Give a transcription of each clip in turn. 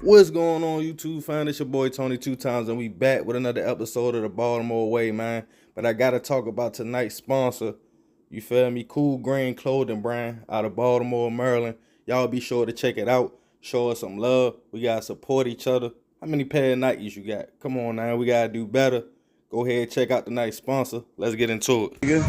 What's going on, YouTube fam? It's your boy Tony 2 times, and we back with another episode of the Baltimore Way, man. But I gotta talk about tonight's sponsor. You feel me? Cool Green Clothing brand out of Baltimore, Maryland. Y'all be sure to check it out. Show us some love. We gotta support each other. How many pair of Nikes you got? Come on now, we gotta do better. Go ahead and check out the nice sponsor. Let's get into it.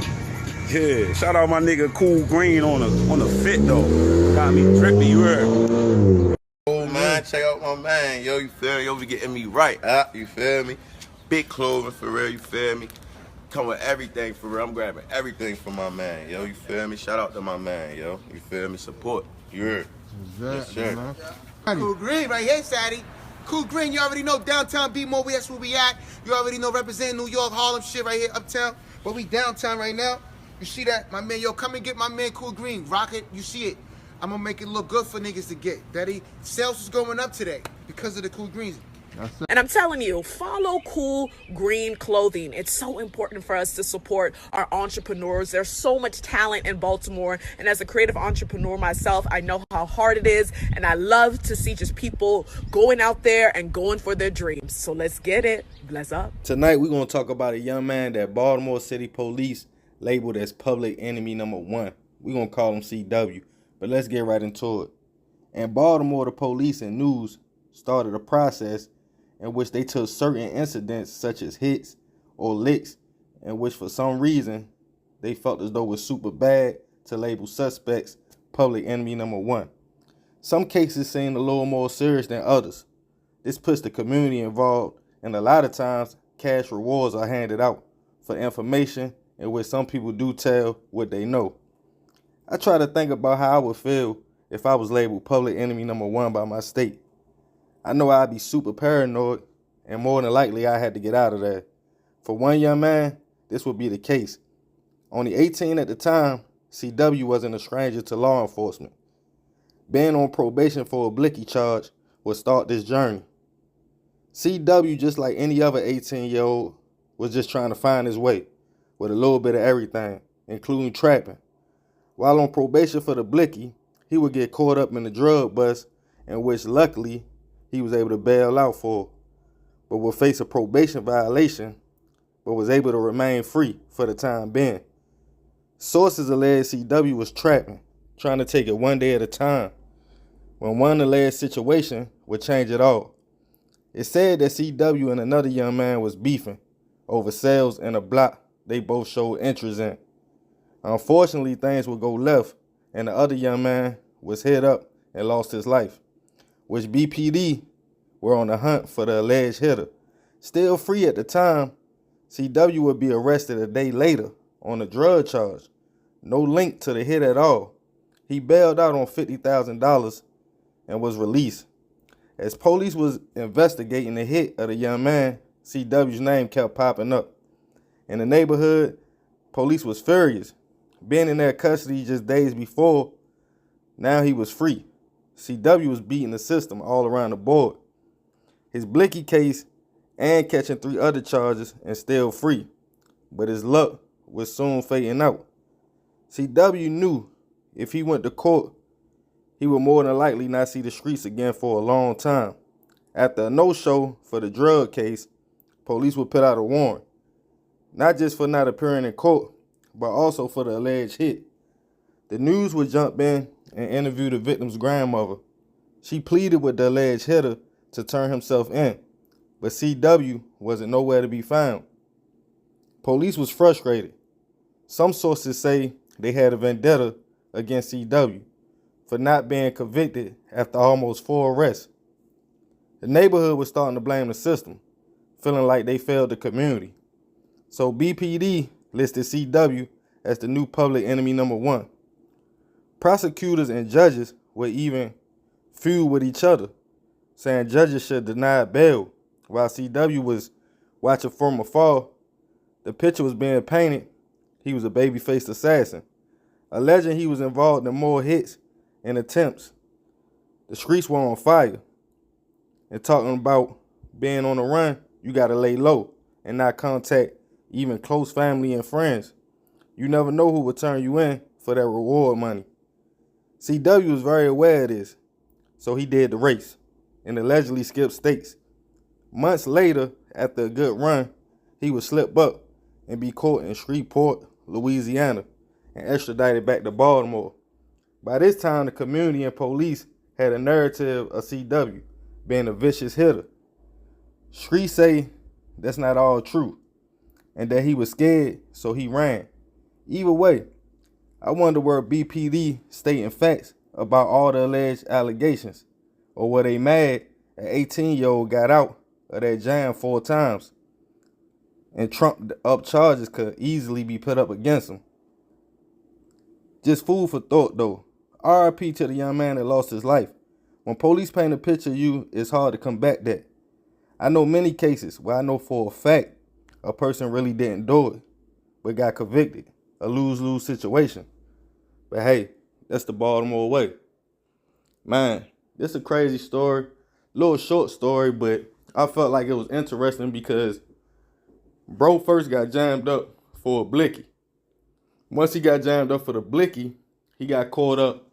Yeah, shout out my nigga Cool Green on the fit though. Got me drippy, you heard? Oh man, check out my man, yo, you feel me? Yo, be getting me right, you feel me? Big clothing for real, you feel me? Come with everything for real. I'm grabbing everything for my man, yo, you feel me? Shout out to my man, yo, you feel me? Support, you heard? Yes, sir. Cool Green right here, Sadie. Cool Green, you already know downtown Baltimore, that's where we at. You already know representing New York, Harlem shit right here, uptown. But we downtown right now. You see that? My man, yo, come and get my man Cool Green. Rock it, you see it. I'm gonna make it look good for niggas to get. Daddy, sales is going up today because of the Cool Greens. And I'm telling you, follow Cool Green Clothing. It's so important for us to support our entrepreneurs. There's so much talent in Baltimore. And as a creative entrepreneur myself, I know how hard it is. And I love to see just people going out there and going for their dreams. So let's get it. Bless up. Tonight, we're gonna talk about a young man that Baltimore City Police labeled as public enemy #1. We're gonna call him CW. But let's get right into it. In Baltimore, the police and news started a process in which they took certain incidents such as hits or licks in which for some reason they felt as though it was super bad to label suspects public enemy #1. Some cases seem a little more serious than others. This puts the community involved, and a lot of times cash rewards are handed out for information in which some people do tell what they know. I try to think about how I would feel if I was labeled public enemy #1 by my state. I know I'd be super paranoid, and more than likely I had to get out of there. For one young man, this would be the case. Only 18 at the time, CW wasn't a stranger to law enforcement. Being on probation for a blicky charge would start this journey. CW, just like any other 18-year-old, was just trying to find his way with a little bit of everything, including trapping. While on probation for the blicky, he would get caught up in the drug bust, in which luckily he was able to bail out for, but would face a probation violation, but was able to remain free for the time being. Sources allege CW was trapping, trying to take it one day at a time, when one alleged situation would change it all. It said that CW and another young man was beefing over sales in a block they both showed interest in. Unfortunately, things would go left, and the other young man was hit up and lost his life, which BPD were on the hunt for the alleged hitter. Still free at the time, CW would be arrested a day later on a drug charge. No link to the hit at all. He bailed out on $50,000 and was released. As police was investigating the hit of the young man, CW's name kept popping up. In the neighborhood, police was furious. Being in their custody just days before, now he was free. CW was beating the system all around the board. His blicky case and catching 3 other charges and still free. But his luck was soon fading out. CW knew if he went to court, he would more than likely not see the streets again for a long time. After a no-show for the drug case, police would put out a warrant. Not just for not appearing in court, but also for the alleged hit. The news would jump in and interview the victim's grandmother. She pleaded with the alleged hitter to turn himself in, but CW wasn't nowhere to be found. Police was frustrated. Some sources say they had a vendetta against CW for not being convicted after almost 4 arrests. The neighborhood was starting to blame the system, feeling like they failed the community. So BPD listed CW as the new public enemy #1. Prosecutors and judges would even feud with each other, saying judges should deny bail, while CW was watching from afar. The picture was being painted he was a baby-faced assassin, alleging he was involved in more hits and attempts. The streets were on fire. And talking about being on the run, you gotta lay low and not contact even close family and friends. You never know who will turn you in for that reward money. CW was very aware of this, so he did the race and allegedly skipped states. Months later, after a good run, he would slip up and be caught in Shreveport, Louisiana, and extradited back to Baltimore. By this time, the community and police had a narrative of CW being a vicious hitter. Shree say that's not all true, and that he was scared, so he ran. Either way, I wonder where BPD stating facts about all the alleged allegations, or were they mad an 18-year-old got out of that jam 4 times, and trumped up charges could easily be put up against him. Just food for thought though. RIP to the young man that lost his life. When police paint a picture of you, it's hard to combat that. I know many cases where I know for a fact a person really didn't do it, but got convicted. A lose-lose situation. But hey, that's the Baltimore way. Man, this is a crazy story. Little short story, but I felt like it was interesting because bro first got jammed up for a blicky. Once he got jammed up for the blicky, he got caught up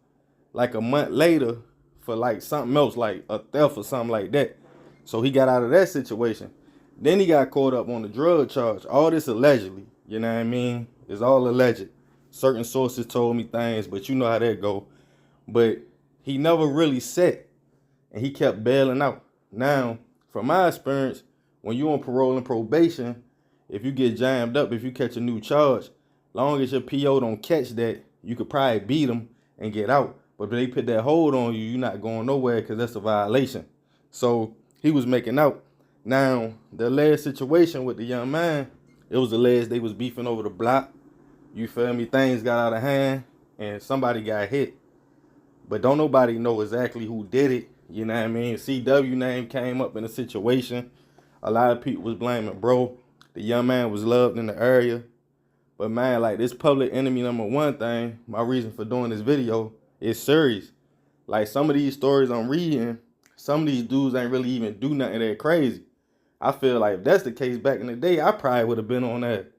like a month later for like something else, like a theft or something like that. So he got out of that situation. Then he got caught up on the drug charge. All this allegedly, you know what I mean? It's all alleged. Certain sources told me things, but you know how that go. But he never really said, and he kept bailing out. Now, from my experience, when you on parole and probation, if you get jammed up, if you catch a new charge, long as your PO don't catch that, you could probably beat them and get out. But if they put that hold on you, you're not going nowhere because that's a violation. So he was making out. Now, the last situation with the young man, it was alleged they was beefing over the block. You feel me? Things got out of hand and somebody got hit. But don't nobody know exactly who did it. You know what I mean? CW name came up in the situation. A lot of people was blaming bro. The young man was loved in the area. But man, like this public enemy #1 thing, my reason for doing this video is serious. Like some of these stories I'm reading, some of these dudes ain't really even do nothing that crazy. I feel like if that's the case back in the day, I probably would have been on that.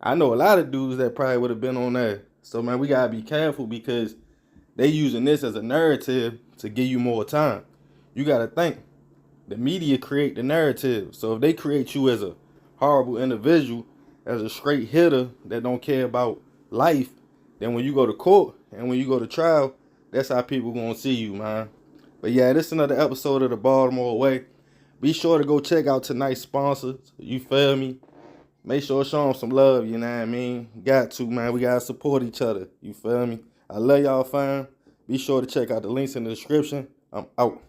I know a lot of dudes that probably would have been on that. So man, we gotta be careful because they using this as a narrative to give you more time. You gotta think. The media create the narrative. So if they create you as a horrible individual, as a straight hitter that don't care about life, then when you go to court and when you go to trial, that's how people gonna see you, man. But yeah, this is another episode of the Baltimore Way. Be sure to go check out tonight's sponsors. You feel me? Make sure to show them some love, you know what I mean? Got to, man. We gotta support each other. You feel me? I love y'all, fam. Be sure to check out the links in the description. I'm out.